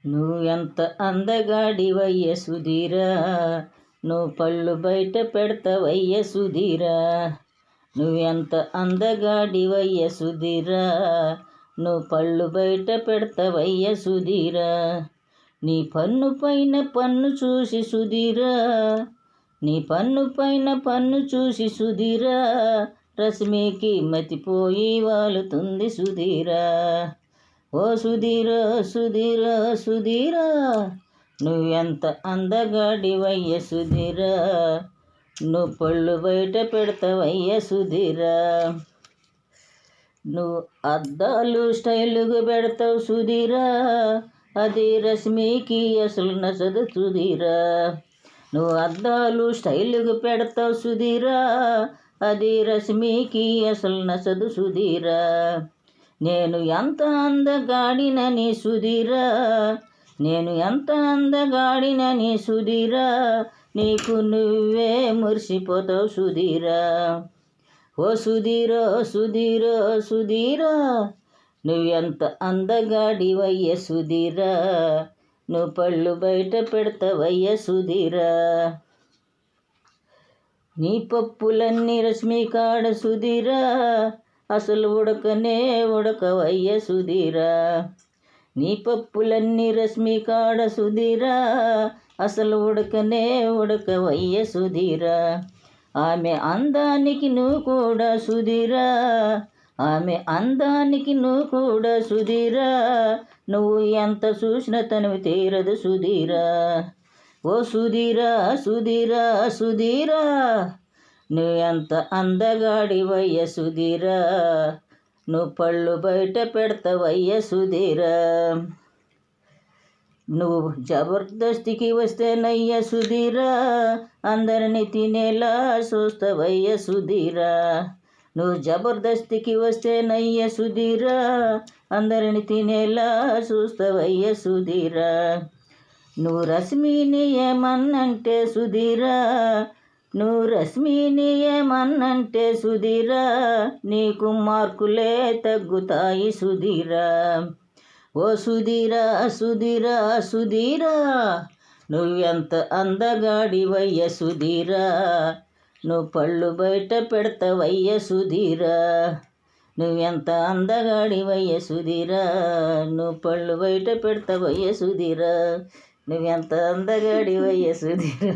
నువ్వెంత అందగాడివయ్య సుధీరా, నువ్వు పళ్ళు బయట పెడతావయ్య సుధీరా. నువ్వెంత అందగాడివయ్య సుధీరా, నువ్వు పళ్ళు బయట పెడతావయ్య సుధీరా. నీ పన్ను పైన పన్ను చూసి సుధీరా, నీ పన్ను పైన పన్ను చూసి సుధీరా, రశ్మికి మతిపోయి వాలుతుంది సుధీరా. ఓ సుధీరా సుధీరా సుధీరా, నువ్వెంత అందగాడివయ్య సుధీరా, నువ్వు పళ్ళు బయట పెడతావయ్య సుధీరా. నువ్వు అద్దాలు స్టైలుగా పెడతావు సుధీరా, అది రశ్మికి అసలు నచ్చదు సుధీరా. నువ్వు అద్దాలు స్టైలుగా పెడతావు సుధీరా, అది రశ్మికి అసలు నచ్చదు సుధీరా. నేను ఎంత అందగాడినని సుధీరా, నేను ఎంత అందగాడినని సుధీరా, నీకు నువ్వే మురిసిపోతావు సుధీరా. ఓ సుధీరా సుధీరా సుధీరా, నువ్వెంత అందగాడివయ్య సుధీరా, నువ్వు పళ్ళు బయట పెడతావయ్య సుధీరా. నీ పప్పులన్నీ రశ్మి కాడ సుధీరా, అసలు ఉడకనే ఉడకవయ్య సుధీరా. నీ పప్పులన్నీ రశ్మి కాడ సుధీరా, అసలు ఉడకనే ఉడకవయ్య సుధీరా. ఆమె అందానికి నువ్వు కూడా సుధీరా, ఆమె అందానికి నువ్వు కూడా సుధీరా, నువ్వు ఎంత చూసినా తనివి తీరదు సుధీరా. ఓ సుధీరా సుధీరా సుధీరా, నువ్వెంత అందగాడివయ్య సుధీరా, నువ్వు పళ్ళు బయట పెడతావయ్య సుధీరా. నువ్వు జబర్దస్తికి వస్తేనయ్య సుధీరా, అందరిని తినేలా చూస్తావయ్య సుధీరా. నువ్వు జబర్దస్తికి వస్తేనయ్య సుధీరా, అందరిని తినేలా చూస్తావయ్య సుధీరా. నువ్వు రశ్మిని ఏమన్నంటే సుధీరా, నువ్వు రశ్మిని ఏమన్నంటే సుధీరా, నీకు మార్కులే తగ్గుతాయి సుధీరా. ఓ సుధీరా సుధీరా సుధీరా, నువ్వెంత అందగాడివయ్య సుధీరా, నువ్వు పళ్ళు బయట పెడతావయ్య సుధీరా. నువ్వెంత అందగాడివయ్య సుధీరా, నువ్వు పళ్ళు బయట పెడతావయ్య సుధీరా. నువ్వెంత అందగాడివయ్య సుధీరా.